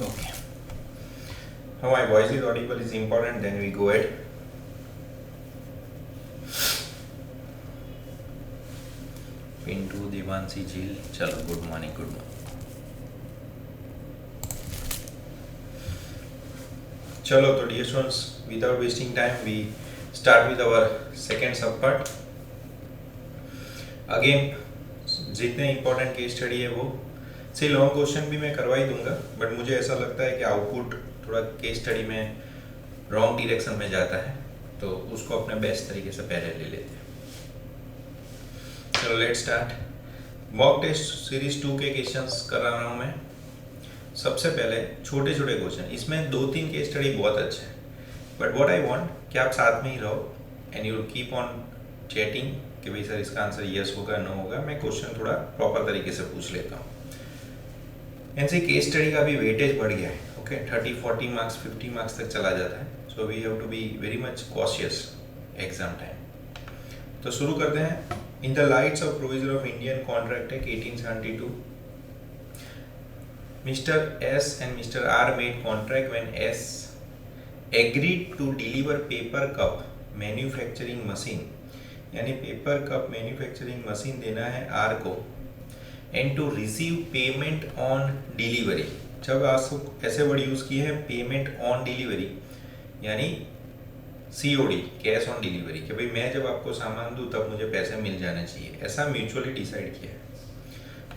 Okay. How my voice is audible is important, then we go ahead. Pintu, Devanshi, Jil. Chalo, good morning, good morning. Chalo, तो dear students, without wasting time, we start with our second subpart. Again, जितने important case study है वो से long question भी मैं करवा ही दूंगा, but मुझे ऐसा लगता है कि आउटपुट थोड़ा केस स्टडी में रॉन्ग डायरेक्शन में जाता है, तो उसको अपने बेस्ट तरीके से पहले ले लेते हैं. चलो let start. Mock test series 2 के क्वेश्चंस कर रहा हूँ मैं. सबसे पहले छोटे छोटे क्वेश्चन, इसमें 2-3 केस स्टडी बहुत अच्छे हैं, बट व्हाट आई वांट कि आप साथ में ही रहो and you keep on chatting कि भाई सर इसका आंसर यस होगा नो होगा. मैं क्वेश्चन थोड़ा प्रॉपर तरीके से पूछ लेता हूँ. एनसी केस स्टडी का भी वेटेज बढ़ गया है. ओके, 30-40 मार्क्स 50 मार्क्स तक चला जाता है. So we have to be very much cautious exam time. तो शुरू करते हैं. In the lights of provision of Indian Contract Act 1872, mister S and mister R made contract when S agreed to deliver paper cup manufacturing machine, यानी paper cup manufacturing machine देना है R को, and to receive payment on delivery. जब आप ऐसे word use किए हैं payment on delivery, यानी COD कैश ऑन डिलीवरी, कि भाई मैं जब आपको सामान दूं तब मुझे पैसे मिल जाने चाहिए, ऐसा म्यूचुअली डिसाइड किया है.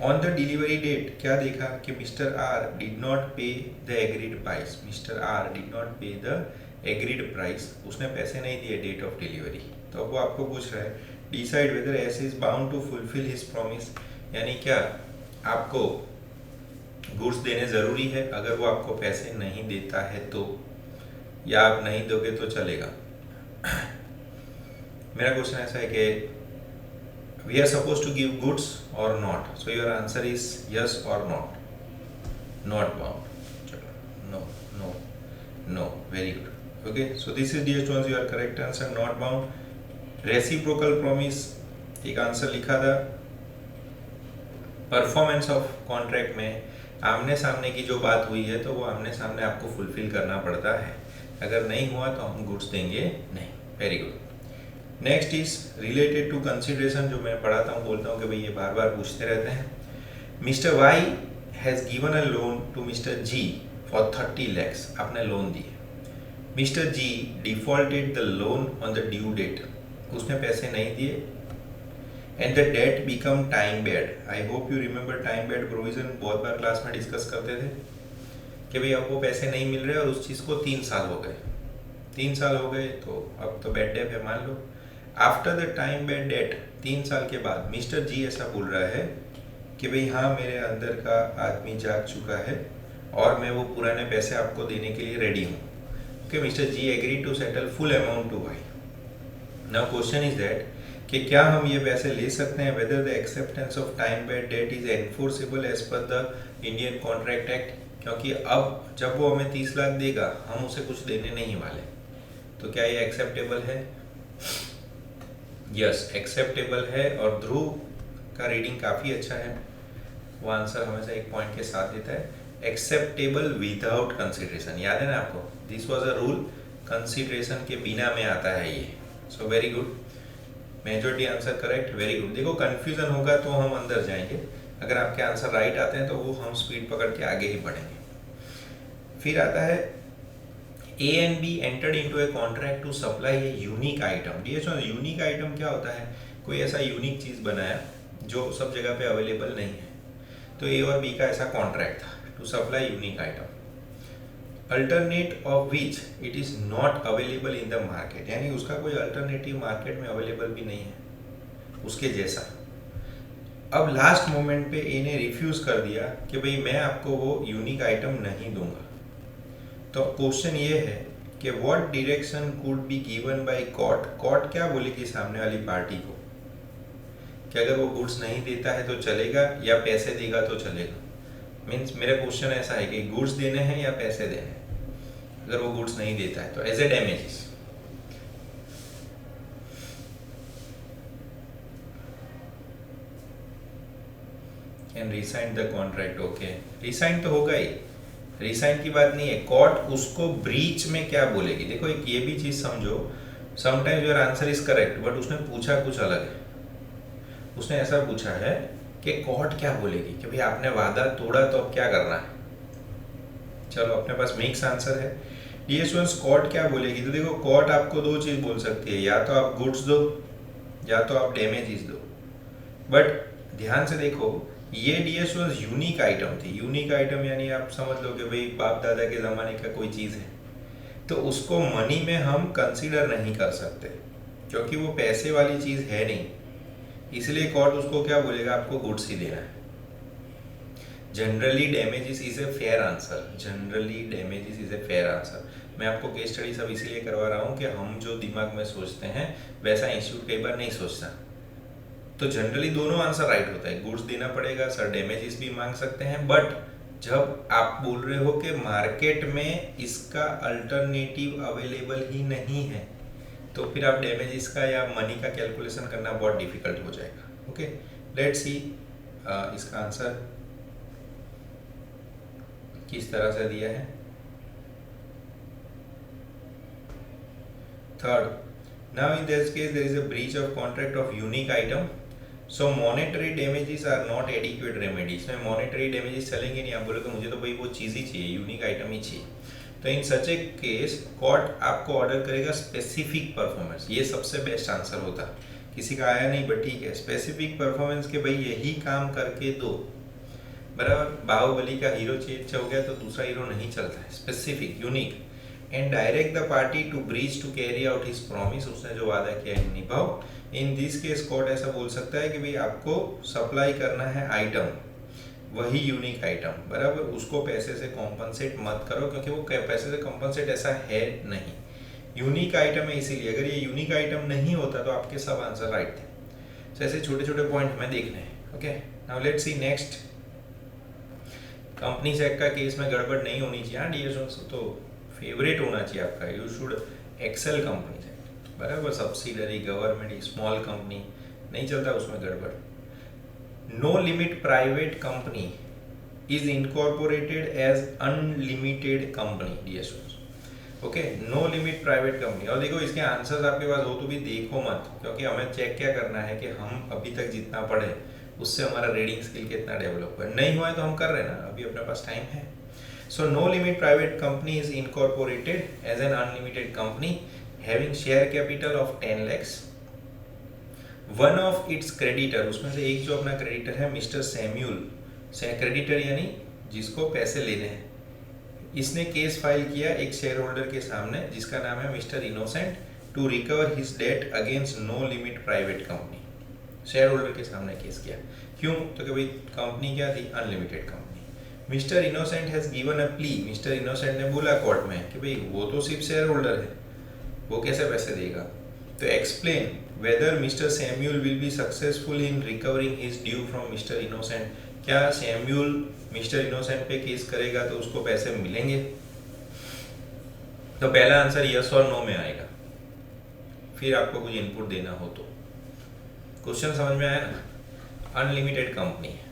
ऑन द डिलीवरी डेट क्या देखा कि mister R did not pay the agreed price. Mister R did not pay the agreed price, उसने पैसे नहीं दिए डेट ऑफ डिलीवरी. तो वो आपको पूछ रहा है decide whether S is bound to fulfil his promise, यानी क्या आपको गुड्स देने ज़रूरी है अगर वो आपको पैसे नहीं देता है तो, या आप नहीं दोगे तो चलेगा. मेरा क्वेश्चन ऐसा है कि we are suppose to give goods और not, so your answer is yes और नॉट. Not bound. चलो, no no no, very good. Okay, so this is dear students your correct answer, not bound. Reciprocal promise एक answer लिखा था. Performance of contract में आमने सामने की जो बात हुई है तो वो आमने सामने आपको फुलफिल करना पड़ता है, अगर नहीं हुआ तो हम गुड्स देंगे नहीं. Very good. Next is related to consideration, जो मैं पढ़ाता हूँ बोलता हूँ कि भाई ये बार बार पूछते रहते हैं. Mister Y has given a loan to mister G for 30 lakhs, आपने लोन दिए. Mister G defaulted the loan on the due date, उसने पैसे नहीं दिए, and the debt become time barred. I hope you remember time barred provision, बहुत बार class में discuss करते थे कि भाई आपको पैसे नहीं मिल रहे और उस चीज़ को 3 साल हो गए. 3 साल हो गए तो अब तो बेड डेट है मान लो. After the time bed debt, 3 साल के बाद मिस्टर जी ऐसा बोल रहा है कि भाई हाँ मेरे अंदर का आदमी जाग चुका है और मैं वो पुराने पैसे आपको देने के लिए रेडी हूँ. Okay, mister G agree to settle full amount to Y. Now question is that कि क्या हम ये पैसे ले सकते हैं, whether the acceptance of time bed debt is enforceable as per the Indian Contract Act. क्योंकि अब जब वो हमें 30 लाख देगा हम उसे कुछ देने नहीं वाले, तो क्या ये एक्सेप्टेबल है? यस, एक्सेप्टेबल है. और ध्रुव का रीडिंग काफ़ी अच्छा है, वो आंसर हमेशा एक पॉइंट के साथ देता है. एक्सेप्टेबल विदाउट कंसिडरेशन, याद है ना आपको, this was a rule, consideration के बिना में आता है ये. So very good, majority answer correct. Very good. देखो कंफ्यूजन होगा तो हम अंदर जाएंगे, अगर आपके आंसर राइट आते हैं तो वो हम स्पीड पकड़ के आगे ही बढ़ेंगे. फिर आता है A and B entered into a contract to supply a unique item. Dear unique item क्या होता है? कोई ऐसा यूनिक चीज़ बनाया जो सब जगह पे अवेलेबल नहीं है. तो ए और बी का ऐसा कॉन्ट्रैक्ट था to supply unique item, alternate of which it is not available in the market, यानी उसका कोई अल्टरनेटिव मार्केट में अवेलेबल भी नहीं है उसके जैसा. अब लास्ट मोमेंट पे ए ने रिफ्यूज़ कर दिया कि भाई मैं आपको वो यूनिक आइटम नहीं दूंगा. तो क्वेश्चन ये है कि what direction could be given by court. Court क्या बोलेगी सामने वाली पार्टी को कि अगर वो गुड्स नहीं देता है तो चलेगा या पैसे देगा तो चलेगा. मीन्स मेरा क्वेश्चन ऐसा है कि गुड्स देने हैं या पैसे देने हैं. अगर वो गुड्स नहीं देता है तो as a damages. Can rescind the contract. Okay, rescind तो होगा ही, रिसाइन की बात नहीं है, कोर्ट उसको ब्रीच में क्या बोलेगी। देखो एक ये भी चीज समझो, sometimes your answer is correct but उसने पूछा कुछ अलग है। उसने ऐसा पूछा है कि कोर्ट क्या बोलेगी कि भाई आपने वादा तोड़ा तो अब क्या करना है। चलो अपने पास मिक्स आंसर है। ये स्टूडेंट्स कोर्ट क्या बोलेगी, तो देखो कोर्ट आपको दो चीज बोल सकती है, या तो आप गुड्स दो या तो आप डैमेजेस दो। बट ध्यान से देखो ये डियर स्टूडेंट्स यूनिक आइटम थी। यूनिक आइटम यानी आप समझ लो कि भाई बाप दादा के ज़माने का कोई चीज़ है, तो उसको मनी में हम कंसीडर नहीं कर सकते क्योंकि वो पैसे वाली चीज़ है नहीं। इसलिए कोर्ट उसको क्या बोलेगा, आपको गुड्स ही देना है। Generally damages is a fair answer. Generally damages is a fair answer. मैं आपको केस स्टडी सब इसीलिए करवा रहा हूँ कि हम जो दिमाग में सोचते हैं वैसा इंस्टीट्यूट कई बार नहीं सोचता। तो जनरली दोनों आंसर राइट होता है, गुड्स देना पड़ेगा सर, डैमेजेस भी मांग सकते हैं। बट जब आप बोल रहे हो कि मार्केट में इसका अल्टरनेटिव अवेलेबल ही नहीं है, तो फिर आप डैमेजेस का या मनी का कैलकुलेशन करना बहुत डिफिकल्ट हो जाएगा। ओके, लेट्स सी इसका आंसर किस तरह से दिया है। Third, now in this case there is a breach of contract of unique item, so monetary damages are not adequate remedy। इसमें monetary damages चलेंगे नहीं। आप बोलोगे मुझे तो भाई वो चीज़ ही चाहिए, यूनिक आइटम ही चाहिए। तो इन सच ए केस कोर्ट आपको ऑर्डर करेगा स्पेसिफिक परफॉर्मेंस। ये सबसे बेस्ट आंसर होता। किसी का आया नहीं बट ठीक है, स्पेसिफिक परफॉर्मेंस के भाई यही काम करके दो। बराबर, बाहुबली का हीरो चेंज हो गया तो दूसरा हीरो नहीं चलता है। Specific, unique and direct the party to breach to carry out his promise. उसने जो वादा किया है निभाओ। इन दिस केस कोर्ट ऐसा बोल सकता है कि भाई आपको सप्लाई करना है आइटम, वही यूनिक आइटम, बराबर, उसको पैसे से कॉम्पनसेट मत करो क्योंकि वो पैसे से कॉम्पनसेट ऐसा है नहीं। यूनिक आइटम है इसीलिए। अगर ये यूनिक आइटम नहीं होता तो आपके सब आंसर राइट थे। तो ऐसे छोटे छोटे पॉइंट हमें देखने हैं। Okay, now let's see next. Company sect का केस में गड़बड़ नहीं होनी चाहिए। हाँ डियर स्टूडेंट्स, तो फेवरेट होना चाहिए आपका, you should excel company sect, बराबर। सब्सिडरी, गवर्नमेंट, स्मॉल कंपनी नहीं चलता उसमें गड़बड़। No limit private company is incorporated as unlimited company dear students. Okay, no limit private company. और देखो इसके आंसर्स आपके पास हो तो भी देखो मत, क्योंकि हमें चेक क्या करना है कि हम अभी तक जितना पढ़े उससे हमारा रीडिंग स्किल कितना डेवलप हुआ। नहीं हुआ है तो हम कर रहे हैं ना, अभी अपने पास टाइम है। So no limit private company is incorporated as an unlimited company having share capital of 10 lakhs। One of its creditor, उसमें से एक जो अपना क्रेडिटर है मिस्टर सैम्यूल, क्रेडिटर यानी जिसको पैसे लेने हैं, इसने केस फाइल किया एक शेयर होल्डर के सामने जिसका नाम है mister Innocent to recover his debt against no limit private company. Shareholder के सामने केस किया, क्यों? तो कि भाई कंपनी क्या थी, unlimited company. Mister innocent has given a plea. Mister innocent ने बोला कोर्ट में कि भाई वो तो सिर्फ शेयर होल्डर है, वो कैसे पैसे देगा। तो explain whether mister Samuel will be successful in recovering his due from mister Innocent. क्या सैम्यूल मिस्टर इनोसेंट पे केस करेगा तो उसको पैसे मिलेंगे? तो पहला आंसर यस और नो में आएगा, फिर आपको कुछ इनपुट देना हो तो। क्वेश्चन समझ में आया ना? अनलिमिटेड कंपनी है।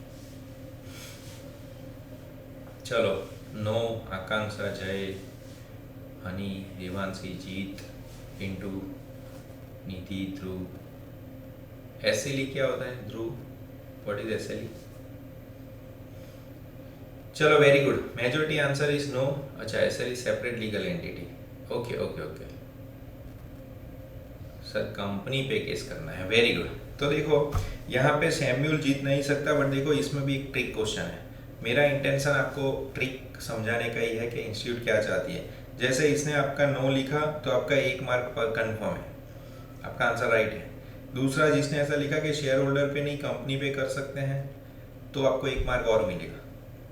चलो, नो, आकांक्षा, जय, हनी, देवांशी, जीत, पिंटू, नीति, ध्रुव। एसएलई क्या होता है ध्रुव? What is SLE? चलो very good, majority answer is no. अच्छा, SLE separate legal entity. Okay okay okay sir, company पे केस करना है, वेरी गुड। तो देखो यहाँ पे सैम्यूल जीत नहीं सकता, बट देखो इसमें भी एक ट्रिक क्वेश्चन है। मेरा इंटेंशन आपको ट्रिक समझाने का ही है कि इंस्टीट्यूट क्या चाहती है। जैसे इसने आपका नो लिखा तो आपका 1 मार्क पर कन्फर्म है, आपका आंसर राइट है। दूसरा, जिसने ऐसा लिखा कि शेयर होल्डर पे नहीं कंपनी पे कर सकते हैं, तो आपको 1 मार्क और मिलेगा।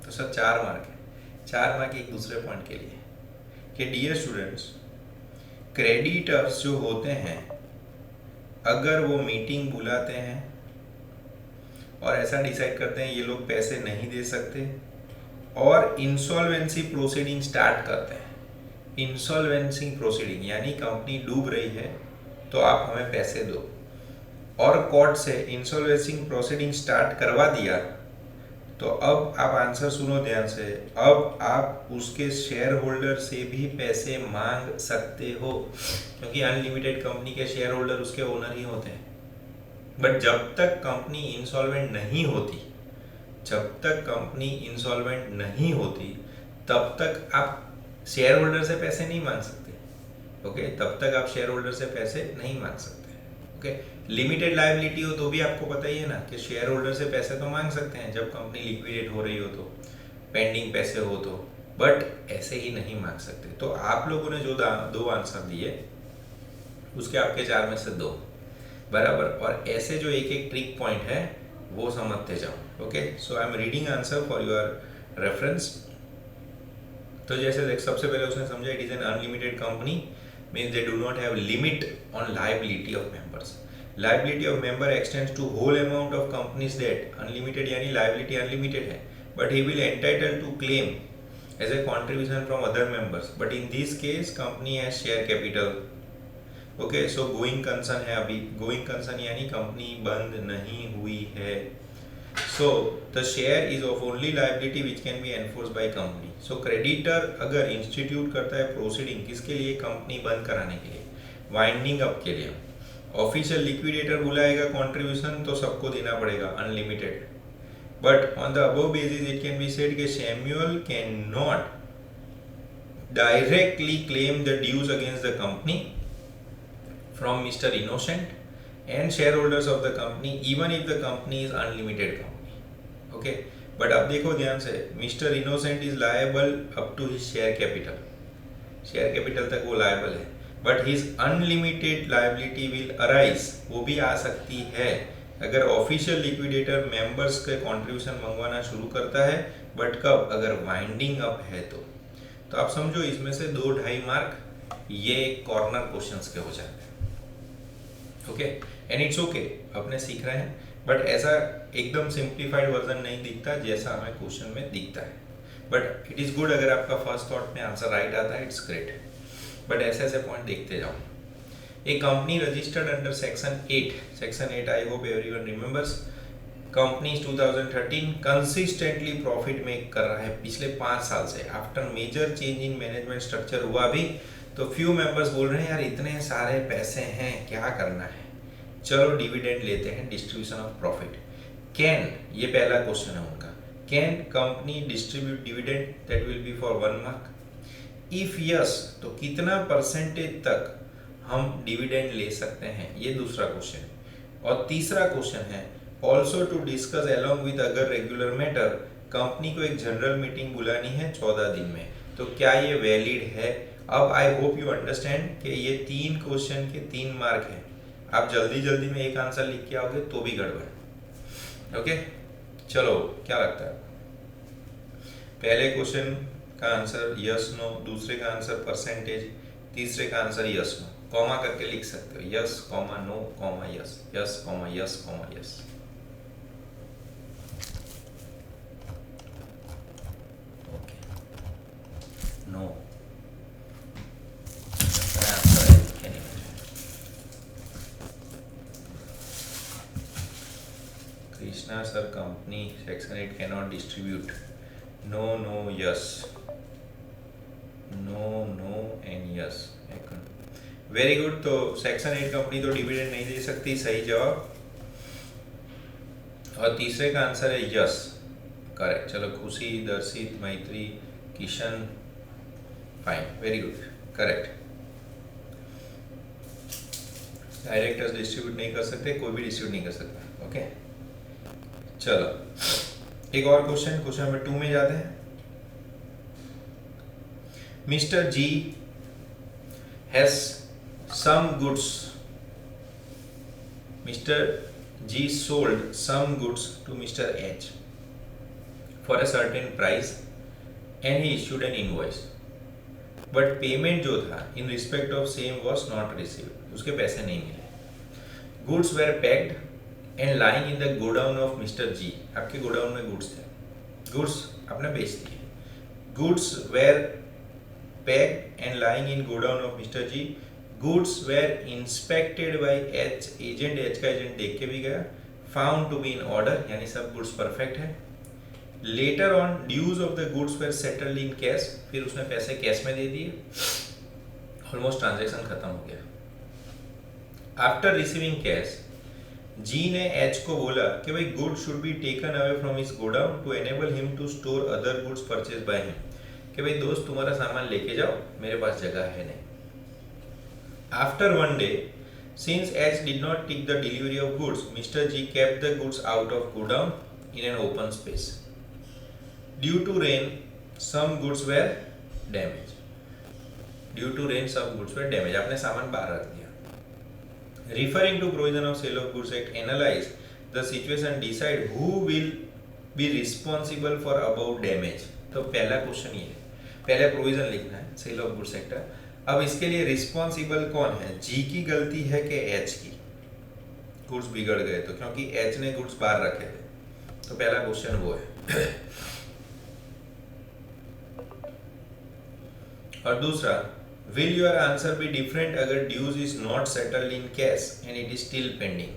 तो सर 4 मार्क है। 4 मार्क एक दूसरे पॉइंट के लिए कि डियर स्टूडेंट्स, क्रेडिटर्स जो होते हैं अगर वो मीटिंग बुलाते हैं और ऐसा डिसाइड करते हैं ये लोग पैसे नहीं दे सकते और इंसॉल्वेंसी प्रोसीडिंग स्टार्ट करते हैं। इंसॉल्वेंसी प्रोसीडिंग यानी कंपनी डूब रही है तो आप हमें पैसे दो, और कोर्ट से इंसॉल्वेंसी प्रोसीडिंग स्टार्ट करवा दिया तो अब आप आंसर सुनो ध्यान से, अब आप उसके शेयर होल्डर से भी पैसे मांग सकते हो, क्योंकि अनलिमिटेड कंपनी के शेयर होल्डर उसके ओनर ही होते हैं। बट जब तक कंपनी इंसॉल्वेंट नहीं होती, जब तक कंपनी इंसॉल्वेंट नहीं होती तब तक आप शेयर होल्डर से पैसे नहीं मांग सकते। ओके, तब तक आप शेयर होल्डर से पैसे नहीं मांग सकते। ओके, लिमिटेड लायबिलिटी हो तो भी आपको पता ही है ना कि शेयर होल्डर से पैसे तो मांग सकते हैं जब कंपनी लिक्विडेट हो रही हो तो, पेंडिंग पैसे हो तो, बट ऐसे ही नहीं मांग सकते। तो आप लोगों ने जो दो आंसर दिए उसके आपके 4 में से 2 बराबर, और ऐसे जो एक एक ट्रिक पॉइंट है वो समझते जाओ। Okay, so I am reading answer for your reference. तो जैसे देख, सबसे पहले उसने समझा it is an unlimited company means they do not have limit on liability of members. Liability of member extends to whole amount of company's debt. Unlimited यानी liability unlimited है, but he will entitled to claim as a contribution from other members. But in this case company has share capital. Okay, so going concern है अभी, going concern यानी company बंद नहीं हुई है. So the share is of only liability which can be enforced by company. So creditor अगर institute करता है प्रोसीडिंग किसके लिए, कंपनी बंद कराने के लिए, वाइंडिंग अप के लिए, ऑफिशियल लिक्विडेटर बुलाएगा कंट्रीब्यूशन तो सबको देना पड़ेगा unlimited. But on the above basis it can be said कि Samuel can not directly claim the dues against the company from mister Innocent and shareholders of the company even if the company is unlimited company. Okay, but अब देखो ध्यान से, Mr. Innocent is liable up to his share capital. Share capital तक वो liable है, but his unlimited liability will arise, वो भी आ सकती है अगर ऑफिशियल लिक्विडेटर मेंबर्स के कंट्रीब्यूशन मंगवाना शुरू करता है। बट कब, अगर वाइंडिंग अप है तो आप समझो इसमें से 2-2.5 मार्क ये कॉर्नर क्वेश्चंस के हो जाते हैं। ओके, एंड इट्स ओके, अपने सीख रहे हैं, बट ऐसा एकदम सिंप्लीफाइड वर्जन नहीं दिखता जैसा हमें क्वेश्चन में दिखता है। बट इट इज गुड अगर आपका फर्स्ट थॉट में आंसर राइट आता है, इट्स ग्रेट। बट ऐसे ऐसे पॉइंट देखते जाओ। A company registered under section 8 I hope everyone remembers. Company 2013 consistently profit make कर रहा है पिछले 5 साल से। After major change in management structure हुआ भी तो फ्यू मेंबर्स बोल रहे हैं यार इतने सारे पैसे हैं क्या करना है, चलो डिविडेंड लेते हैं, डिस्ट्रीब्यूशन ऑफ प्रॉफिट। कैन, ये पहला क्वेश्चन है उनका, can company distribute dividend, that will be for 1 mark. If yes तो कितना परसेंटेज तक हम डिविडेंड ले सकते हैं, ये दूसरा क्वेश्चन है। और तीसरा क्वेश्चन है also to discuss along with अगर रेगुलर मैटर, कंपनी को एक जनरल मीटिंग बुलानी है 14 दिन में, तो क्या ये वैलिड है। अब आई होप यू अंडरस्टैंड कि ये 3 क्वेश्चन के 3 मार्क हैं। आप जल्दी जल्दी में एक आंसर लिख के आओगे तो भी गड़बड़। ओके, चलो क्या लगता है, पहले क्वेश्चन का आंसर यस नो, दूसरे का आंसर परसेंटेज, तीसरे का आंसर यस नो, कॉमा करके लिख सकते हो, yes comma no comma yes, yes comma yes comma yes. No Krishna sir company section 8 cannot distribute. No, no, yes. No, no and yes. Very good. तो section 8 company तो dividend नहीं दे सकती, सही जवाब। और तीसरे का आंसर है यस, करेक्ट। चलो खुशी, दर्शित, मैत्री, Kishan, fine, very good, correct. Directors distribute नहीं कर सकते, कोई भी डिस्ट्रीब्यूट नहीं कर सकता। ओके, चलो एक और क्वेश्चन नंबर 2 में जाते हैं। Mister G has some goods, mister G sold some goods to mister H for a certain price and he issued an invoice, but payment जो था in respect of same was not received, उसके पैसे नहीं मिले। Goods were packed and lying in the godown of mister G, आपके godown में goods थे, goods आपने बेच दिए। Goods were packed and lying in godown of mister ji, goods were inspected by H, agent, H का agent देख के भी गया, found to be in order, यानी सब गुड्स परफेक्ट है। Later on dues of the goods were settled in cash, फिर उसने पैसे कैश में दे दिए, ऑलमोस्ट ट्रांजेक्शन खत्म हो गया। आफ्टर रिसीविंग कैश, जी ने एच को बोला कि भाई good should be taken away from his godown to enable him to store other goods purchase by him, कि भाई दोस्त तुम्हारा सामान लेके जाओ, मेरे पास जगह है नहीं। After one day, since H did not take the delivery of goods, mister G kept the goods out of godown in an open space. Due to rain some goods were damage, due to rain some goods were damage, आपने सामान बाहर रख दिया। Referring to provision of Sale of Goods Act, analyze the situation, decide who will be responsible for above damage। तो पहला question ये है, पहले प्रोविजन लिखना है सेल ऑफ गुड्स एक्ट। अब इसके लिए रिस्पॉन्सिबल कौन है, जी की गलती है कि एच की? गुड्स बिगड़ गए तो, क्योंकि एच ने गुड्स बाहर रखे थे, तो पहला क्वेश्चन वो है। और दूसरा, will your answer be different अगर dues is not settled in cash and it is still pending?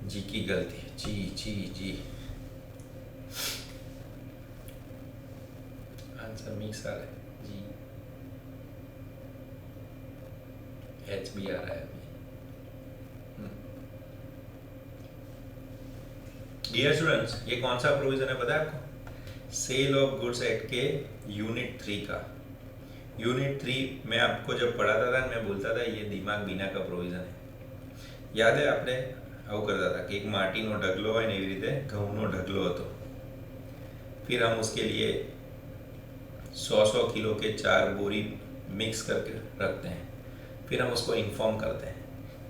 जी की गलती है, जी आंसर मिक्स आ रहा है, जी एच भी आ रहा है अभी। डियर स्टूडेंट्स, ये कौन सा प्रोविजन है पता है आपको? सेल ऑफ गुड्स एक्ट के यूनिट 3 का। यूनिट 3 में आपको जब पढ़ाता था मैं बोलता था ये दिमाग बिना का प्रोविजन है। याद है आपने આવું કરતા था कि एक माटीનો ढगलो હોય ને એવી રીતે ઘઉંનો ढगलो હતો, फिर हम उसके लिए 100 किलो के 4 बोरी मिक्स करके रखते हैं, फिर हम उसको इन्फॉर्म करते हैं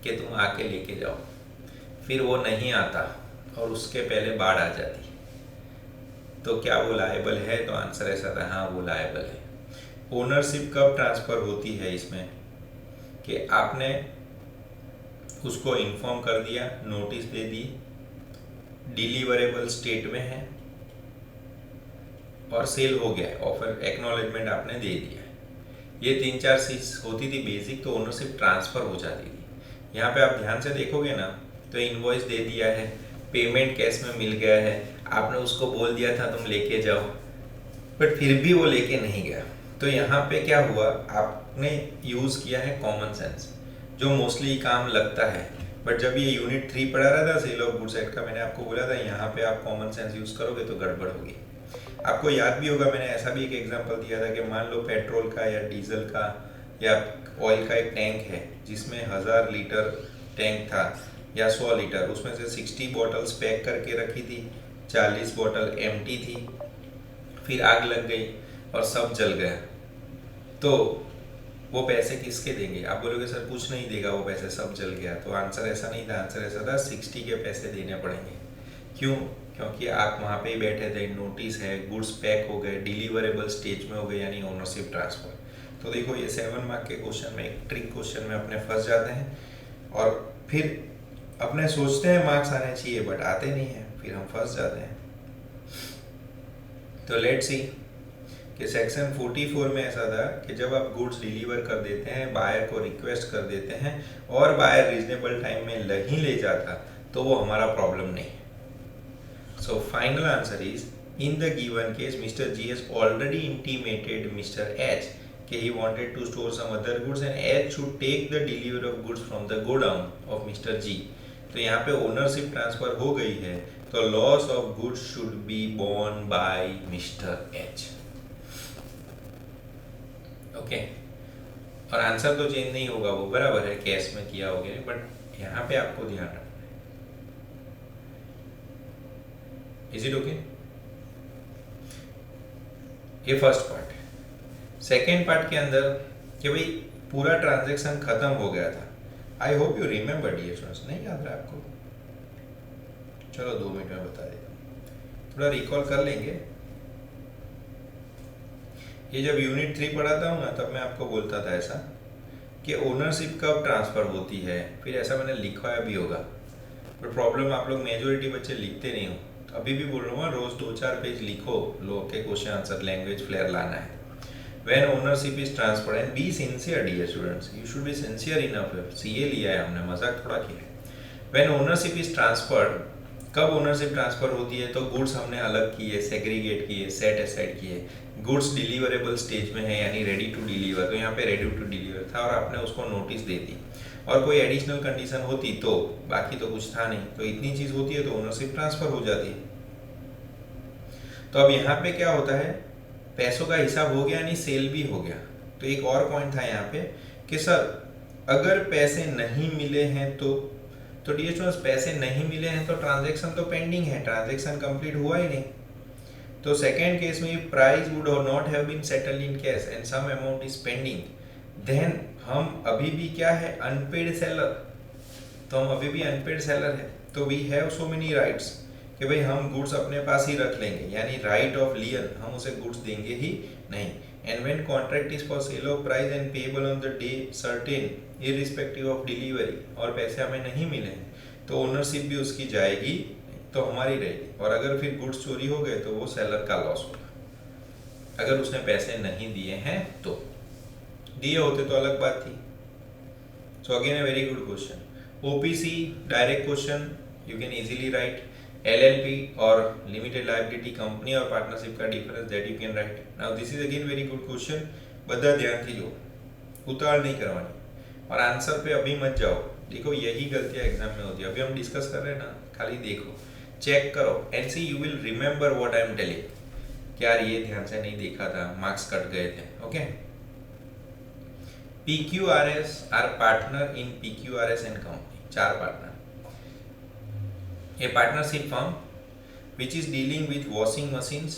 कि तुम आके लेके जाओ, फिर वो नहीं आता और उसके पहले बाढ़ आ जाती, तो क्या वो लायबल है? तो आंसर ऐसा था, हाँ वो लायबल है। ओनरशिप कब ट्रांसफर होती है इसमें कि आपने उसको इन्फॉर्म कर दिया, नोटिस दे दी, डिलीवरेबल स्टेट में है और सेल हो गया, ऑफर एक्नॉलेजमेंट आपने दे दिया। ये 3-4 चीज होती थी बेसिक, तो ओनरशिप ट्रांसफर हो जाती थी। यहाँ पे आप ध्यान से देखोगे ना तो इनवॉइस दे दिया है, पेमेंट कैश में मिल गया है, आपने उसको बोल दिया था तुम लेके जाओ, बट फिर भी वो लेके नहीं गया। तो यहाँ पे क्या हुआ, आपने यूज़ किया है कॉमन सेंस, जो मोस्टली काम लगता है। बट जब ये यूनिट 3 पढ़ा रहा था सेल ऑफ गुड्स एक्ट का, मैंने आपको बोला था यहाँ पे आप कॉमन सेंस यूज़ करोगे तो गड़बड़ होगी। आपको याद भी होगा मैंने ऐसा भी एक एग्जांपल दिया था कि मान लो पेट्रोल का या डीजल का या ऑयल का एक टैंक है जिसमें 1000 लीटर टैंक था या 100 लीटर, उसमें से 60 बॉटल्स पैक करके रखी थी, 40 बॉटल एम्प्टी थी, फिर आग लग गई और सब जल गया, तो वो पैसे किसके देंगे? आप बोलोगे सर कुछ नहीं देगा वो पैसे, सब जल गया। तो आंसर ऐसा नहीं था, आंसर ऐसा था 60 के पैसे देने पड़ेंगे। क्यों? क्योंकि आप वहाँ पे ही बैठे थे, नोटिस है, गुड्स पैक हो गए, डिलीवरेबल स्टेज में हो गए, यानी ओनरशिप ट्रांसफर। तो देखो ये 7 मार्क के क्वेश्चन में, एक ट्रिक क्वेश्चन में अपने फंस जाते हैं और फिर अपने सोचते हैं मार्क्स आने चाहिए बट आते नहीं हैं, फिर हम फंस जाते हैं। तो लेट्स सी कि सेक्शन 44 में ऐसा था कि जब आप गुड्स डिलीवर कर देते हैं, बायर को रिक्वेस्ट कर देते हैं और बायर रीजनेबल टाइम में नहीं ले जाता, तो वो हमारा प्रॉब्लम नहीं है। So final answer is, in the given case mister G has already intimated mister H कि he wanted to store some other goods and H should take the delivery of goods from the godown of Mr. G। तो यहाँ पे ownership transfer हो गई है, तो loss of goods should be borne by mister H. Okay, और answer तो change नहीं होगा, वो बराबर है, कैश में किया हो गया, बट यहाँ पे आपको ध्यान रखना है। Is it okay? ये फर्स्ट पार्ट है। सेकेंड पार्ट के अंदर कि भाई पूरा ट्रांजैक्शन खत्म हो गया था। I hope you remember dear students, नहीं याद रहा आपको? चलो 2 मिनट में बता देता हूँ, थोड़ा रिकॉल कर लेंगे। ये जब यूनिट 3 पढ़ाता हूँ ना तब मैं आपको बोलता था ऐसा कि ओनरशिप कब ट्रांसफर होती है, फिर ऐसा मैंने लिखवाया भी होगा, बट प्रॉब्लम आप लोग मेजोरिटी बच्चे लिखते नहीं हो। तो अभी भी बोल रहा हूँ, रोज 2-4 पेज लिखो, लो के क्वेश्चन आंसर, लैंग्वेज फ्लेयर लाना है। When ownership is transferred, and be sincere dear students, you should be sincere enough। CA लिया है हमने, मजाक थोड़ा किया है। When ownership is transferred कब ओनरशिप ट्रांसफर होती है? तो गुड्स हमने अलग किए, सेग्रीगेट किए, सेट असाइड किए, गुड्स डिलीवरेबल स्टेज में है यानी रेडी टू डिलीवर, तो यहाँ पे रेडी टू डिलीवर था और आपने उसको नोटिस दे दी, और कोई एडिशनल कंडीशन होती तो, बाकी तो कुछ था नहीं, तो इतनी चीज़ होती है तो ओनरशिप ट्रांसफर हो जाती है। तो अब यहाँ पे क्या होता है, पैसों का हिसाब हो गया यानी सेल भी हो गया। तो एक और पॉइंट था यहाँ पे कि सर अगर पैसे नहीं मिले हैं तो डियर स्टूडेंट्स, पैसे नहीं मिले हैं तो ट्रांजैक्शन तो पेंडिंग है, ट्रांजैक्शन कंप्लीट हुआ ही नहीं। तो सेकेंड केस में price would not have been settled in cash and some amount is pending, then हम अभी भी क्या है, अनपेड सेलर। तो हम अभी भी अनपेड सेलर है, तो we have so many rights कि भाई हम गुड्स अपने पास ही रख लेंगे, यानी राइट ऑफ लियल, हम उसे गुड्स देंगे ही नहीं। And when contract is for sale of price and payable on the day certain irrespective of delivery, और पैसे हमें नहीं मिले हैं तो ओनरशिप भी उसकी जाएगी, तो हमारी रहेगी। और अगर फिर गुड्स चोरी हो गए तो वो सेलर का लॉस होगा। अगर उसने पैसे नहीं दिए हैं तो, दिए होते तो अलग बात थी। So again a very good question. OPC direct question, you can easily right. LLP और लिमिटेड लायबिलिटी कंपनी और पार्टनरशिप का difference, that you can write. Now this is again very good question, બધા ધ્યાનથી જો, उतार नहीं करवानी, और आंसर पे अभी मत जाओ। देखो यही गलतियां एग्जाम में होती है, अभी हम डिस्कस कर रहे हैं ना, खाली देखो, चेक करो and see, you will remember what I am telling. यार ये ध्यान से नहीं देखा था, मार्क्स कट गए थे। Okay, PQRS are partner in PQRS and company, 4 partner. A partnership firm which is dealing with washing machines,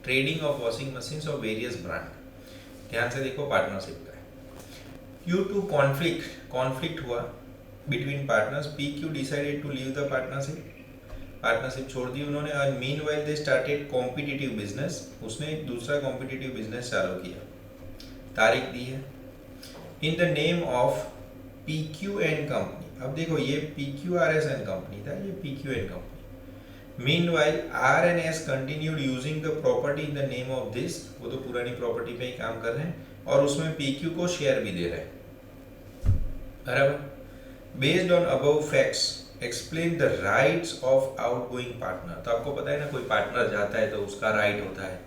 trading of washing machines of various brand। ध्यान से देखो, पार्टनरशिप का है। Due to conflict हुआ between partners, PQ decided to leave the partnership छोड़ दी उन्होंने। और meanwhile they started competitive business, उसने एक दूसरा competitive business चालू किया, तारीख दी है, in the name of PQ and company। अब देखो ये PQRS एंड कंपनी था, ये PQ and company. Meanwhile R&S continued using the property in the name of this, वो तो पुरानी प्रॉपर्टी पे ही काम कर रहे हैं और उसमें PQ को शेयर भी दे रहे हैं, बराबर। Based on above facts, explain the rights of outgoing partner। तो आपको पता है ना, कोई पार्टनर जाता है तो उसका राइट होता है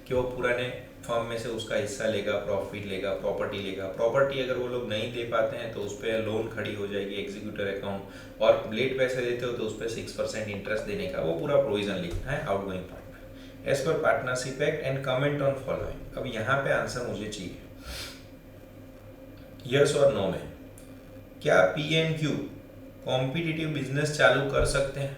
कि वो पुराने फर्म में से उसका हिस्सा लेगा, प्रॉफिट लेगा, प्रॉपर्टी लेगा। प्रॉपर्टी अगर वो लोग नहीं दे पाते हैं तो उस पर लोन खड़ी हो जाएगी, एग्जीक्यूटर अकाउंट, और लेट पैसे देते हो तो उस पर 6% इंटरेस्ट देने का वो पूरा प्रोविजन लिखना है outgoing partner as per partnership act and comment on following. अब यहाँ पे आंसर मुझे चाहिए, यस और नो में। क्या PNQ कॉम्पिटिटिव बिजनेस चालू कर सकते हैं?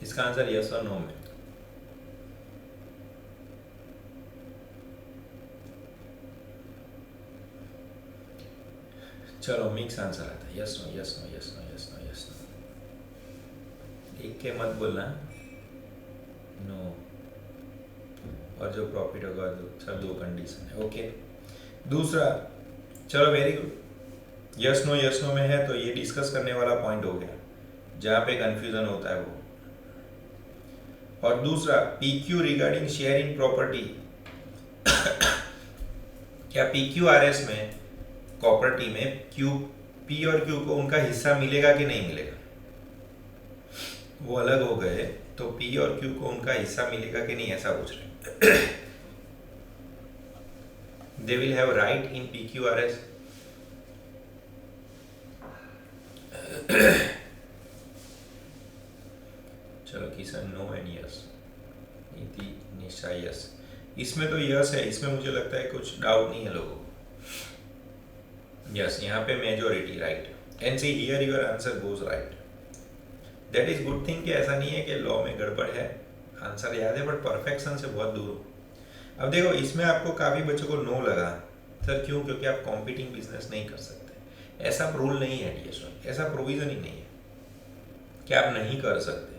इसका आंसर यस और नो में। चलो मिक्स आंसर आता है, yes no yes no yes no yes no yes no, एक के मत बोलना, नो, और जो प्रॉफिट होगा सब 2 कंडीशन है। ओके, दूसरा, चलो वेरी गुड, यस नो में है तो ये डिस्कस करने वाला पॉइंट हो गया जहाँ पे कंफ्यूजन होता है वो। और दूसरा PQ regarding share in property, क्या PQRS में प्रॉपर्टी में P और Q को उनका हिस्सा मिलेगा कि नहीं मिलेगा? वो अलग हो गए तो P और Q को उनका हिस्सा मिलेगा कि नहीं, ऐसा पूछ रहे हैं। They will have right in PQRS। चलो किशन नो एंड यस, नीति निशा यस। इसमें तो यस है, इसमें मुझे लगता है कुछ डाउट नहीं है लोगों को। यस, यहाँ पे majority right. And see here your answer goes right. That is good thing कि ऐसा नहीं है कि लॉ में गड़बड़ है, आंसर याद है बट परफेक्शन से बहुत दूर हो। अब देखो इसमें आपको काफ़ी बच्चों को नो लगा, सर क्यों? क्योंकि आप कॉम्पिटिंग बिजनेस नहीं कर सकते, ऐसा रूल नहीं है DSO, ऐसा प्रोविज़न ही नहीं है कि आप नहीं कर सकते।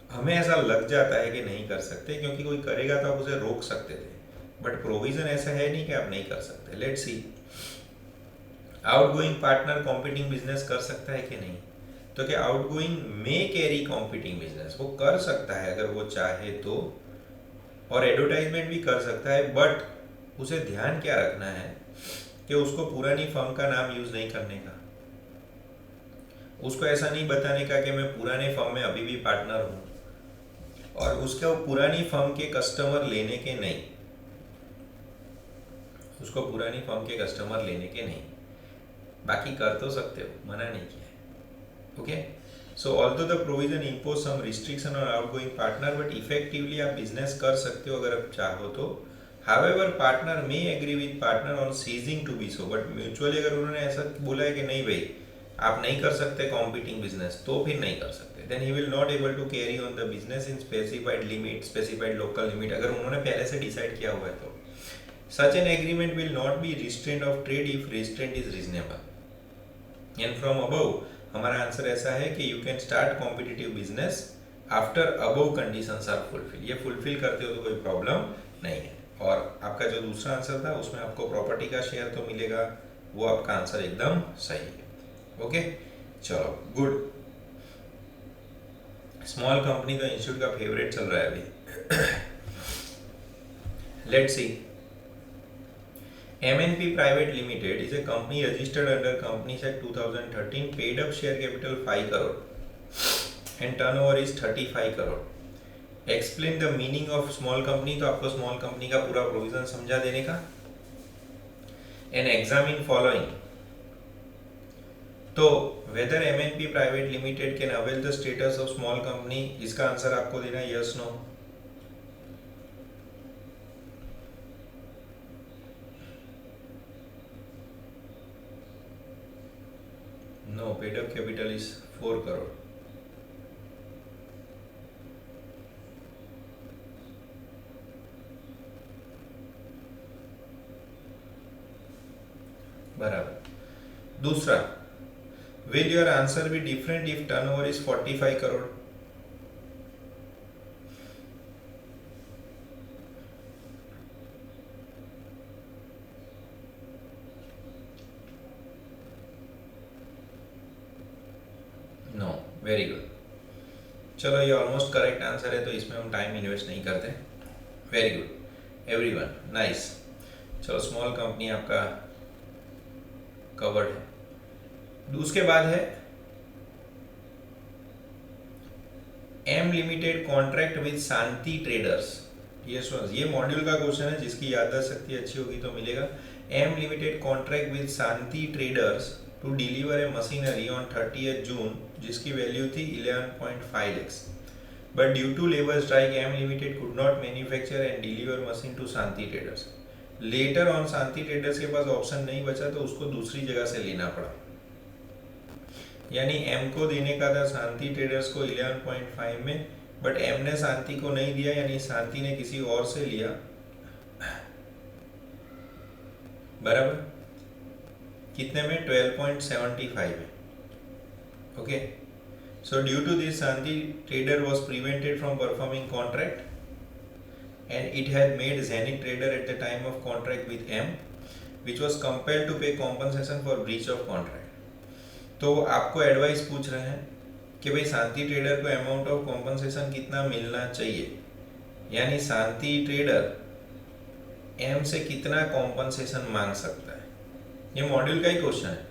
हमें ऐसा लग जाता है कि नहीं कर सकते क्योंकि कोई करेगा तो आप उसे रोक सकते थे, बट प्रोविजन ऐसा है नहीं कि आप नहीं कर सकते। Let's see, outgoing partner competing business कर सकता है कि नहीं? तो क्या आउटगोइंग में कैरी कॉम्पिटिंग बिजनेस? वो कर सकता है अगर वो चाहे तो, और एडवर्टाइजमेंट भी कर सकता है, बट उसे ध्यान क्या रखना है कि उसको पुरानी फर्म का नाम यूज नहीं करने का, उसको ऐसा नहीं बताने का कि मैं पुराने फर्म में अभी भी पार्टनर हूँ, और उसके पुरानी फर्म के कस्टमर लेने के नहीं, उसको पुरानी फर्म के कस्टमर लेने के नहीं। बाकी कर तो सकते हो, मना नहीं किया है। Okay, so although the provision impose some restriction on outgoing partner, but effectively आप बिजनेस कर सकते हो अगर आप चाहो तो। However partner may agree with partner on ceasing to be so, but mutually अगर उन्होंने ऐसा बोला है कि नहीं भाई आप नहीं कर सकते कॉम्पिटिंग बिजनेस, तो फिर नहीं कर सकते। Then he will not able to carry on the business in specified limit, specified local limit, अगर उन्होंने पहले से डिसाइड किया हुआ है तो। Such an agreement will not be restraint of trade if restraint is reasonable. And from above, हमारा answer ऐसा है कि you can start competitive business after above conditions are fulfilled. ये fulfill करते हो तो कोई प्रॉब्लम नहीं है। और आपका जो दूसरा आंसर था उसमें आपको प्रॉपर्टी का शेयर तो मिलेगा, वो आपका आंसर एकदम सही है। ओके, चलो गुड। स्मॉल कंपनी तो इंस्टीट्यूट का फेवरेट चल रहा है अभी। Let's see, MNP Private Limited is a company registered under Companies Act 2013, paid up share capital 5 crore and turnover is 35 crore. Explain the meaning of small company, तो आपको small company का पूरा provision समझा देने का। And examine following, तो whether MNP Private Limited can avail the status of small company, इसका answer आपको देना yes no। No, paid up capital is 4 crore. बराबर। दूसरा, will your answer be different if turnover is 45 crore? No, very good. चलो ये almost correct answer है, तो इसमें हम टाइम इन्वेस्ट नहीं करते। Very good everyone, nice. चलो स्मॉल कंपनी आपका कवर्ड है। उसके बाद है M limited contract with Shanti traders. ये मॉड्यूल का क्वेश्चन है, जिसकी याददाश्त शक्ति अच्छी होगी तो मिलेगा। M limited contract with Shanti traders to deliver a machinery on 30 June, जिसकी वैल्यू थी 11.5 lakhs, but due to labour strike M limited could not manufacture and deliver machine to Shanti traders. Later on Shanti traders के पास option नहीं बचा तो उसको दूसरी जगह से लेना पड़ा, यानी एम को देने का था शांति ट्रेडर्स को 11.5 में, बट एम ने शांति को नहीं दिया, यानी शांति ने किसी और से लिया। बराबर, कितने में? 12.75 में। Okay, so due to this Shanti trader was prevented from performing contract and it had made Zenith Trader at the time of contract with M, which was compelled to pay compensation for breach of contract. तो आपको advice पूछ रहे हैं कि भाई शांति trader को amount of compensation कितना मिलना चाहिए, यानी शांति ट्रेडर एम से कितना कॉम्पनसेशन मांग सकता है। ये मॉड्यूल का ही क्वेश्चन है,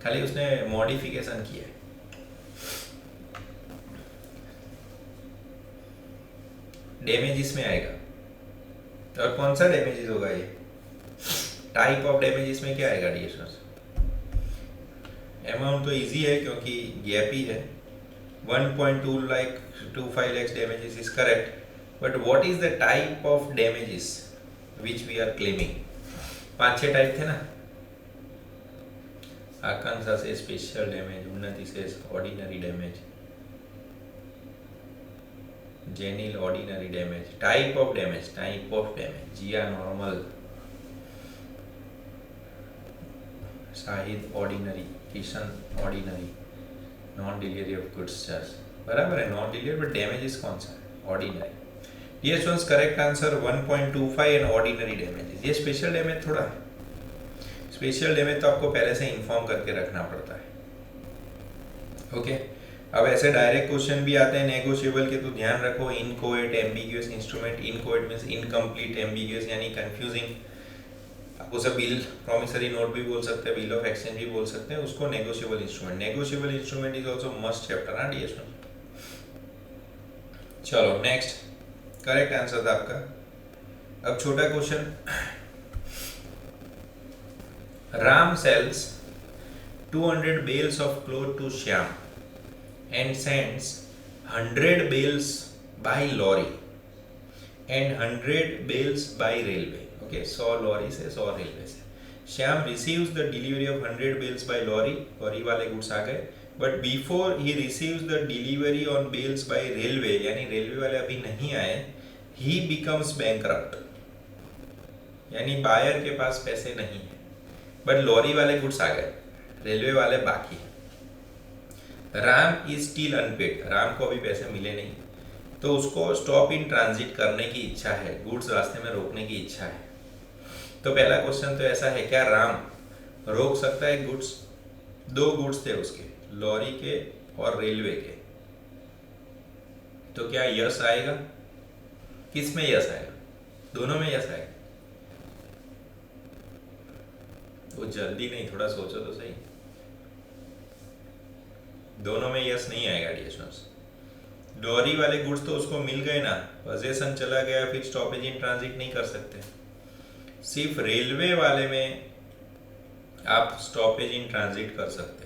खाली उसने मॉडिफिकेशन किया है। डैमेजेस में आएगा, और कौन सा डैमेजेस होगा? ये टाइप ऑफ डैमेजेस में क्या आएगा डियर सर? अमाउंट तो इजी है क्योंकि गैप ही है। 1.25 lakhs damages is correct, but what is the type of damages which we are claiming? 5-6 type थे ना, आकांक्षा से स्पेशल डैमेज, उन्नति से ordinary damage, Jenil ordinary damage. Type of damage, Jiya normal, Shahid ordinary, Kishan ordinary, non delivery of goods charge. बराबर है, non delivery, but damages कौन सा है? Ordinary. ये one correct answer 1.25 and ordinary damages. ये स्पेशल डैमेज थोड़ा है, स्पेशल डैमेज तो आपको पहले से इन्फॉर्म करके रखना पड़ता है। ओके, अब ऐसे डायरेक्ट क्वेश्चन भी आते हैं नेगोशिएबल के, तो ध्यान रखो। Inchoate, ambiguous instrument. Inchoate means incomplete, ambiguous यानी कंफ्यूजिंग। आप उसे बिल प्रॉमिसरी नोट भी बोल सकते हैं, बिल ऑफ एक्सचेंज भी बोल सकते हैं, उसको negotiable instrument. Negotiable instrument is also must chapter ना डी। चलो नेक्स्ट, करेक्ट आंसर था आपका। अब छोटा question, Ram sells 200 bales of cloth to Shyam and sends 100 bales by lorry and 100 bales by railway. Okay, 100 lorry से 100 रेलवे से। Shyam receives the delivery of 100 bales by lorry, lorry वाले goods आ गए, but before he receives the delivery on bales by railway, यानी railway वाले अभी नहीं आए, he becomes bankrupt, यानी बायर के पास पैसे नहीं है, बट लॉरी वाले गुड्स आ गए, रेलवे वाले बाकी। Ram is still unpaid, Ram को अभी पैसे मिले नहीं, तो उसको स्टॉप इन ट्रांजिट करने की इच्छा है, गुड्स रास्ते में रोकने की इच्छा है। तो पहला क्वेश्चन तो ऐसा है, क्या राम रोक सकता है गुड्स? दो गुड्स थे उसके, लॉरी के और रेलवे के, तो क्या यस आएगा? किस में यस आएगा? दोनों में यस आएगा? तो जल्दी नहीं, थोड़ा सोचो तो सही। दोनों में यस नहीं आएगा डियर स्टूडेंट्स। लॉरी वाले गुड्स तो उसको मिल गए ना, पोजेशन चला गया, फिर स्टॉपेज इन ट्रांजिट नहीं कर सकते। सिर्फ रेलवे वाले में आप स्टॉपेज इन ट्रांजिट कर सकते,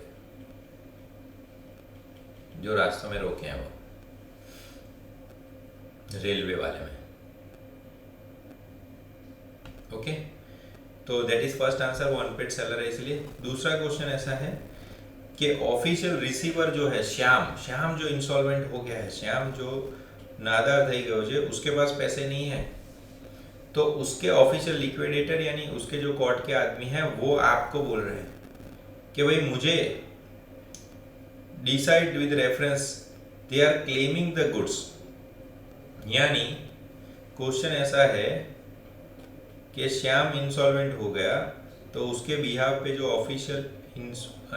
जो रास्तों में रोके हैं वो, रेलवे वाले में। ओके, तो दैट इज फर्स्ट आंसर, वो अनपेड सेलर है इसलिए। दूसरा क्वेश्चन ऐसा है कि ऑफिशियल रिसीवर जो है श्याम, श्याम जो इंसॉल्वेंट हो गया है, श्याम जो नादार થઈ ગયો છે, उसके पास पैसे नहीं है, तो उसके ऑफिशियल लिक्विडेटर यानी उसके जो कोर्ट के आदमी हैं वो आपको बोल रहे हैं कि भाई मुझे decide with reference they are claiming the goods, यानी क्वेश्चन ऐसा है कि श्याम इंसॉल्वेंट हो गया, तो उसके बिहाफ पे जो ऑफिशियल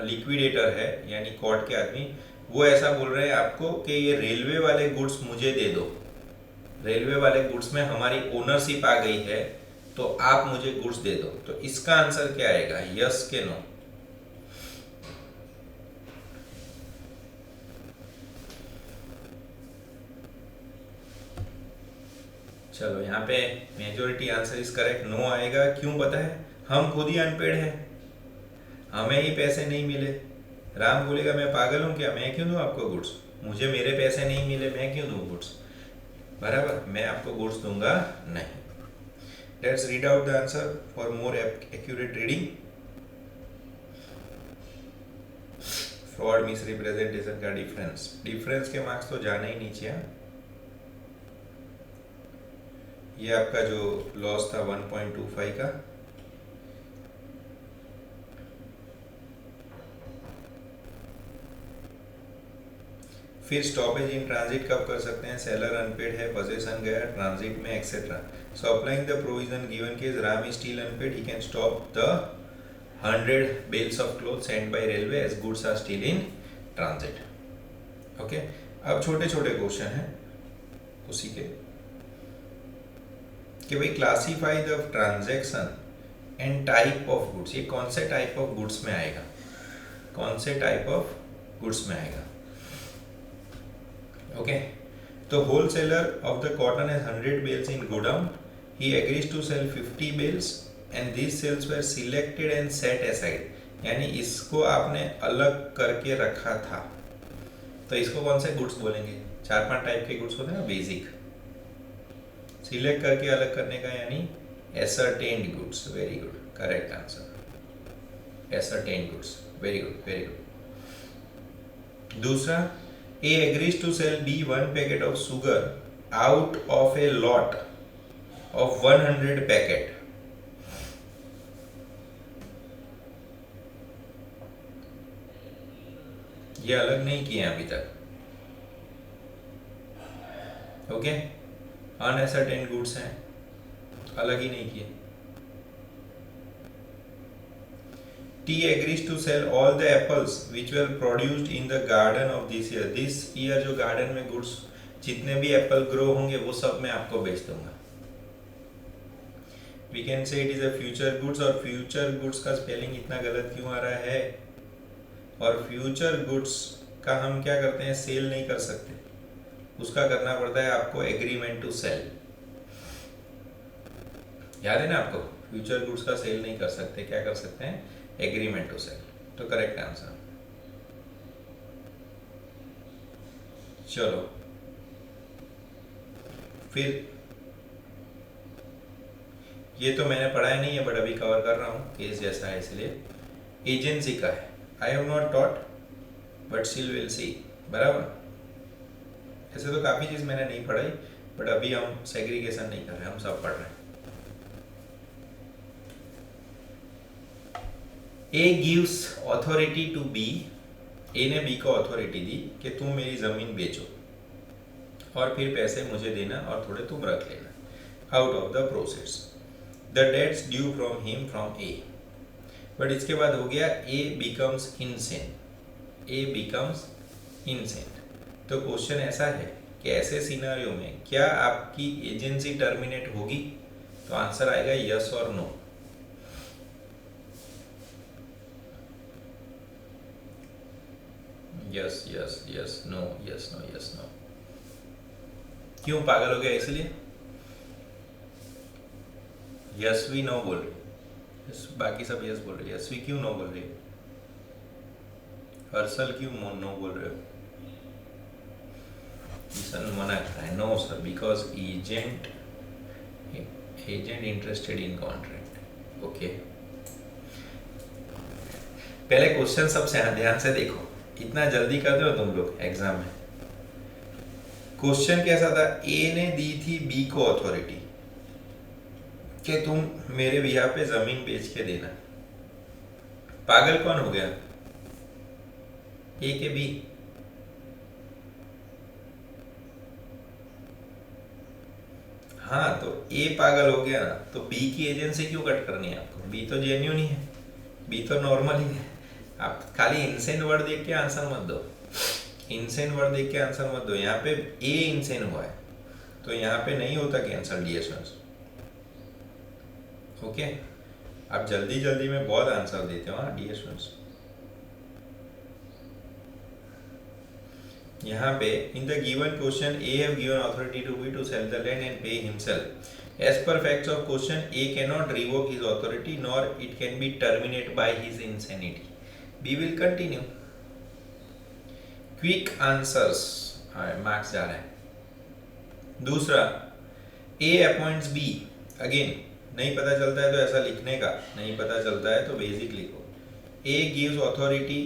लिक्विडेटर है यानी कोर्ट के आदमी, वो ऐसा बोल रहे हैं आपको कि ये रेलवे वाले गुड्स मुझे दे दो, रेलवे वाले गुड्स में हमारी ओनरशिप आ गई है, तो आप मुझे गुड्स दे दो। तो इसका आंसर क्या आएगा, यस के नो? चलो यहाँ पे majority answer is correct, no आएगा। क्यों पता है? हम खुद ही अनपेड हैं, हमें ही पैसे नहीं मिले। राम बोलेगा मैं पागल हूँ क्या, मैं क्यों दूँ आपको गुड्स, मुझे मेरे पैसे नहीं मिले, मैं क्यों दूँ गुड्स, बराबर, मैं आपको गुड्स दूंगा नहीं। Let's read out the answer for more accurate reading. Fraud miss representation का डिफरेंस, डिफरेंस के मार्क्स तो जाना ही नीचे। ये आपका जो लॉस था 1.25 का, फिर स्टॉपेज इन ट्रांजिट कब कर सकते हैं? सेलर अनपेड है, पोजेशन गया ट्रांजिट में, etcetera. So applying the provision given case Ram is still unpaid, he can stop the 100 bales of cloth sent by railway as goods are still in transit. Okay, अब छोटे छोटे question हैं उसी के, कि भाई classify the transaction and type of goods. ये कौन से टाइप ऑफ गुड्स में आएगा, कौन से टाइप ऑफ गुड्स में आएगा? ओके, तो wholesaler of the cotton has 100 bales in godown, he agrees to sell 50 bales and these sales were selected and set aside, यानी इसको आपने अलग करके रखा था, तो इसको कौन से गुड्स बोलेंगे? 4-5 टाइप के गुड्स होते हैं ना, बेसिक, सिलेक्ट करके अलग करने का, यानी ascertained goods। Very good, correct answer, ascertained goods, very good, very good. दूसरा, A agrees to sell B 1 packet of sugar out of a lot of 100 packet. ये अलग नहीं किए अभी तक, ओके, अनएसर्टेन गुड्स हैं, अलग ही नहीं किए। T agrees to sell all the apples which were produced in the garden of this year. This year जो गार्डन में गुड्स जितने भी एप्पल ग्रो होंगे वो सब मैं आपको बेच दूंगा। We can say it is a future goods, और फ्यूचर गुड्स का स्पेलिंग इतना गलत क्यों आ रहा है? और फ्यूचर गुड्स का हम क्या करते हैं, सेल नहीं कर सकते, उसका करना पड़ता है आपको एग्रीमेंट टू सेल। याद है ना आपको, फ्यूचर गुड्स का सेल नहीं कर सकते, क्या कर सकते हैं, एग्रीमेंट टू सेल। तो करेक्ट आंसर। चलो फिर, ये तो मैंने पढ़ाया नहीं है बट अभी कवर कर रहा हूँ, केस जैसा है इसलिए। एजेंसी का है, I have not taught but still will see, बराबर। ऐसे तो काफ़ी चीज़ मैंने नहीं पढ़ाई, बट अभी हम सेग्रीगेशन नहीं कर रहे, हम सब पढ़ रहे हैं। A gives authority to B, A ने बी को अथॉरिटी दी कि तुम मेरी ज़मीन बेचो और फिर पैसे मुझे देना और थोड़े तुम रख लेना out of the process, the dates due from him from A. But इसके बाद हो गया A becomes insane, A becomes insane. तो क्वेश्चन ऐसा है कि ऐसे सिनेरियो में क्या आपकी एजेंसी टर्मिनेट होगी? तो आंसर आएगा यस और no. Yes yes yes no, yes no yes no. क्यों पागल हो गया? इसलिए यशवी नो बोल रही, बाकी सब यस बोल रहे, यशवी क्यों नो बोल रही? हर्षल क्यों नो बोल रहे हो? ईशन मना कर रहा है, no sir, because agent interested in contract. Okay, पहले क्वेश्चन सबसे ध्यान से देखो, इतना जल्दी कर दो तुम लोग एग्जाम में। क्वेश्चन कैसा था, ए ने दी थी बी को अथॉरिटी कि तुम मेरे बिहार पे जमीन बेच के देना। पागल कौन हो गया, ए के बी? हाँ, तो ए पागल हो गया ना, तो बी की एजेंसी क्यों कट करनी है आपको? बी तो जेन्युइन ही है, बी तो नॉर्मल ही है। आप खाली इनसेन वर्ड देख के आंसर मत दो, इनसेन वर्ड देख के आंसर मत दो। यहाँ पे ए इनसेन हुआ है तो यहाँ पे नहीं होता कैंसल डी एस। ओके, आप जल्दी जल्दी में बहुत आंसर देते हो डी एस। यहाँ पे in the given question A have given authority to B to sell the land and pay himself. As per facts of question A can not revoke his authority nor it can be terminate by his insanity. B will continue. Quick answers marks जा रहे हैं। दूसरा, ए appoints B, again नहीं पता चलता है तो ऐसा लिखने का, नहीं पता चलता है तो बेसिक लिखो। ए gives authority,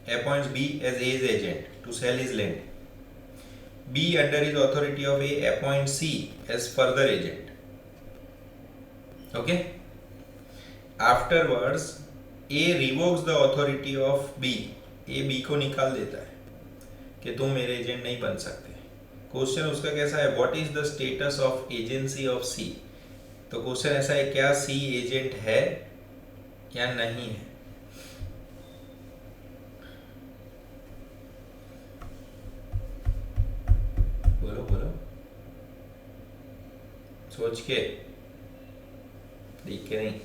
appoints B as A's agent to sell his land. B under his authority of A appoints C as further agent. Okay. Afterwards, A revokes the authority of B. A B को निकाल देता है कि तुम मेरे agent नहीं बन सकते। क्वेश्चन उसका कैसा है, What is the status of agency of C? तो क्वेश्चन ऐसा है, क्या C एजेंट है या नहीं है? बोलो बोलो, सोच के, देख के नहीं।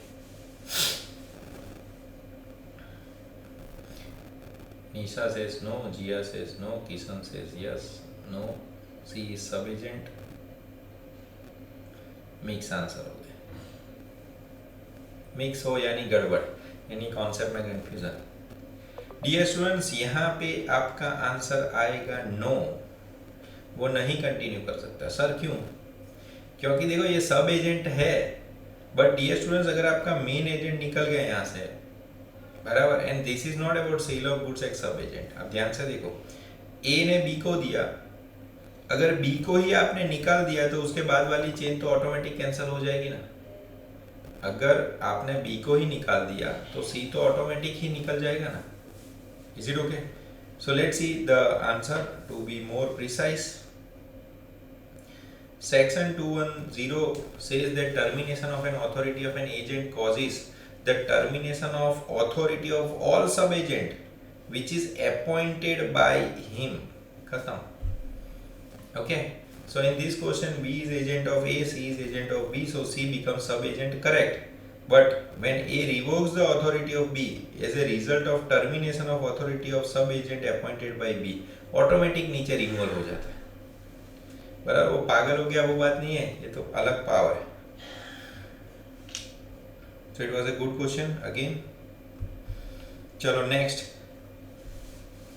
निशा says no, Jia says no, Kishan says yes, no, C is sub agent। Mix answer हो गया। मिक्स हो यानी गड़बड़, यानी कॉन्सेप्ट में कंफ्यूजन। डियर स्टूडेंट्स, यहाँ पे आपका आंसर आएगा नो, वो नहीं कंटिन्यू कर सकता। सर क्यों? क्योंकि देखो ये सब एजेंट है, बट डियर स्टूडेंट्स अगर आपका मेन एजेंट निकल गया यहाँ से, बराबर, and this is not about sale of goods X sub agent. आप ध्यान से देखो, ए ने बी को दिया, अगर बी को ही आपने निकाल दिया तो उसके बाद वाली चेन तो ऑटोमेटिक कैंसिल हो जाएगी ना। अगर आपने बी को ही निकाल दिया तो सी तो ऑटोमेटिक ही निकल जाएगा ना। Is it okay? So let's see the answer to be more precise. Section 210 says that termination of an authority of an agent causes the termination of authority of all sub-agent which is appointed by him. खत्म। Okay? So in this question, B is agent of A, C is agent of B, so C becomes sub-agent, correct. But when A revokes the authority of B as a result of termination of authority of sub-agent appointed by B, automatic नीचे removal हो जाता है, बराबर. वो पागल हो गया वो बात नहीं है, ये तो अलग पावर है. So it was a good question again. चलो next.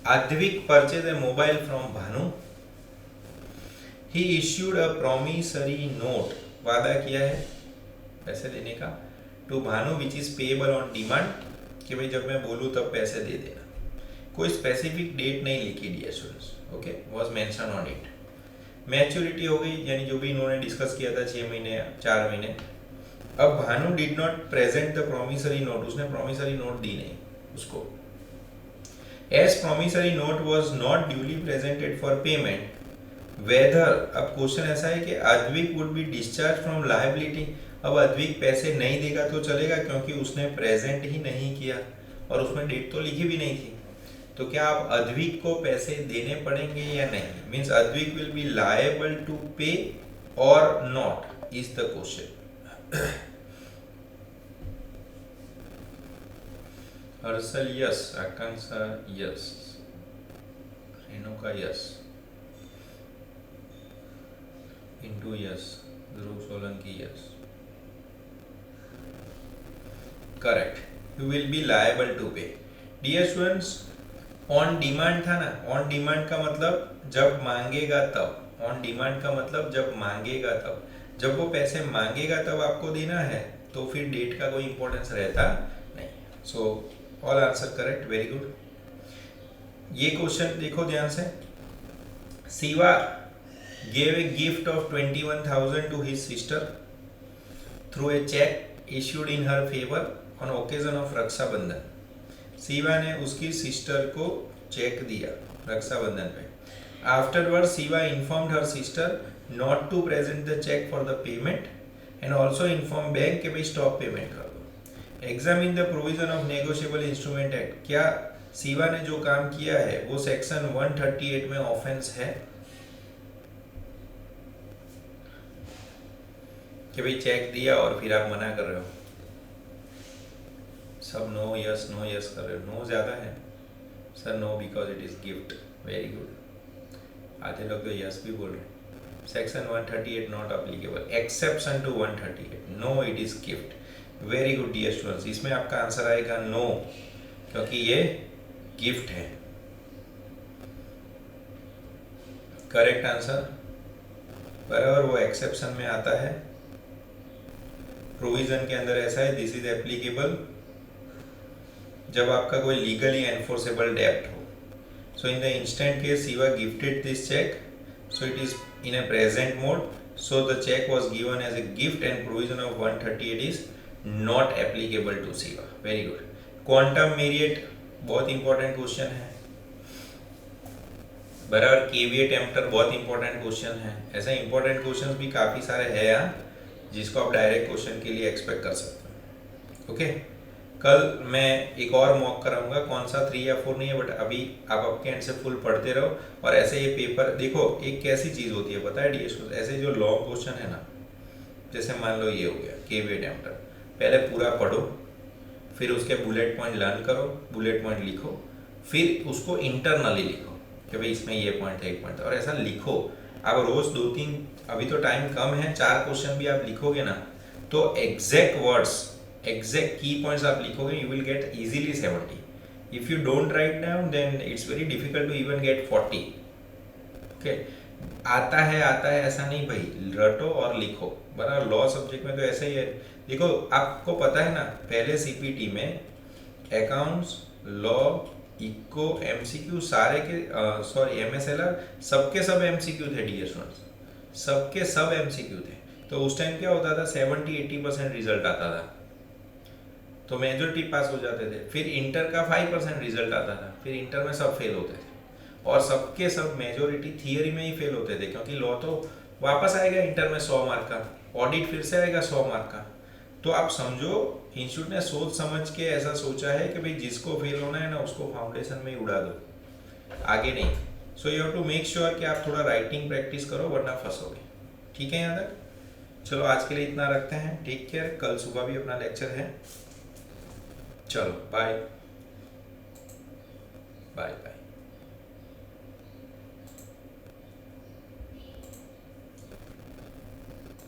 Advik purchased a mobile from Bhanu. He issued a promissory note. वादा किया है पैसे देने का to Bhanu which is payable on demand, कि भाई जब मैं बोलूँ तब पैसे दे देना. कोई स्पेसिफिक डेट नहीं लिखी dear students. Okay, was mention on it. Maturity हो गई, यानी जो भी इन्होंने डिस्कस किया था 6 महीने 4 महीने. अब Bhanu did not present the promissory note, उसने प्रोमिसरी नोट दी नहीं उसको. As promissory note was not duly presented for payment, whether. अब क्वेश्चन ऐसा है कि Advik would be discharge from liability. अब अद्विक पैसे नहीं देगा तो चलेगा क्योंकि उसने प्रेजेंट ही नहीं किया और उसमें डेट तो लिखी भी नहीं थी. तो क्या आप अद्विक को पैसे देने पड़ेंगे या नहीं? Means Advik will be liable to pay और not is the question. Harshal yes, Akanksha yes, Renuka yes, इंटू yes, Dhruv Solanki yes, correct. You will be liable to pay. Dear students, on demand था ना. ऑन डिमांड का मतलब जब मांगेगा तब. ऑन डिमांड का मतलब जब मांगेगा तब. जब वो पैसे मांगेगा तब आपको देना है, तो फिर डेट का कोई इंपॉर्टेंस रहता नहीं. So all answer correct, very good. ये क्वेश्चन देखो ध्यान से. Shiva gave a gift of 21,000 to his sister through a check issued in her favor on occasion of रक्षा बंधन. शिवा ने उसकी सिस्टर को चेक दिया रक्षाबंधन पे. Afterwards, Shiva informed her sister not to present the check for the payment and also informed bank के भाई stop payment कर दो. Examine the provision of negotiable instrument act. क्या शिवा ने जो काम किया है वो सेक्शन 138 में ऑफेंस है कि भाई चेक दिया और फिर आप मना कर रहे हो? सब नो यस कर रहे हो. नो ज़्यादा है sir. No because it is gift. Very good. आधे लोग तो यस भी बोल रहे हैं. Section 138 not applicable. Exception to 138. No, it is gift. Very good dear students. इसमें आपका आंसर आएगा नो, क्योंकि ये गिफ्ट है. Correct answer. बराबर वो एक्सेप्शन में आता है. प्रोविजन के अंदर ऐसा है, दिस इज एप्लीकेबल जब आपका कोई लीगली एनफोर्सेबल डेब्ट हो. So in the instant case Shiva gifted this cheque, so it is in a present mode, so the cheque was given as a gift and provision of 138 is not applicable to Shiva. Very good. Quantum merit बहुत important question है. बराबर. Caveat emptor बहुत important question है. ऐसे important question भी काफ़ी सारे हैं यहाँ जिसको आप डायरेक्ट क्वेश्चन के लिए एक्सपेक्ट कर सकते हो. ओके, कल मैं एक और मॉक कराऊंगा. कौन सा 3 या 4 नहीं है, बट अभी आप आपके एंड से फुल पढ़ते रहो. और ऐसे ये पेपर देखो, एक कैसी चीज़ होती है पता है डियर, ऐसे जो लॉन्ग क्वेश्चन है ना, जैसे मान लो ये हो गया केवीएट एम्प्टर, पहले पूरा पढ़ो, फिर उसके बुलेट पॉइंट लर्न करो, बुलेट पॉइंट लिखो, फिर उसको इंटरनली लिखो कि भाई इसमें ये पॉइंट है, एक पॉइंट, और ऐसा लिखो. आप रोज 2-3, अभी तो टाइम कम है, 4 क्वेश्चन भी आप लिखोगे ना, तो exact words, exact key points आप लिखोगे, you will get easily 70. If you don't write down then it's very difficult to even get 40. Okay, आता है ऐसा नहीं भाई, रटो और लिखो. बराबर. लॉ सब्जेक्ट में तो ऐसा ही है. देखो आपको पता है ना, पहले सीपीटी में अकाउंट्स, लॉ, इको, एमसीक्यू सारे के सॉरी एमएसएलआर सबके सब एमसीक्यू थे डियर स्टूडेंट्स. सबके सब एमसीक्यू थे. तो उस टाइम क्या होता था, 70-80% रिजल्ट आता था, तो मेजॉरिटी पास हो जाते थे. फिर इंटर का 5% रिजल्ट आता था, फिर इंटर में सब फेल होते थे, और सबके सब मेजॉरिटी थियरी में ही फेल होते थे, क्योंकि लॉ तो वापस आएगा इंटर में 100 मार्क का, ऑडिट फिर से आएगा 100 मार्क का. तो आप समझो इंस्टीट्यूट ने सोच समझ के ऐसा सोचा है कि भाई जिसको फेल होना है ना, उसको फाउंडेशन में ही उड़ा दो, आगे नहीं. So you have to make sure कि आप थोड़ा राइटिंग प्रैक्टिस करो वरना फंसोगे। ठीक है यहाँ तक? चलो आज के लिए इतना रखते हैं। Take care. कल सुबह भी अपना लेक्चर है। चलो बाय बाय बाय।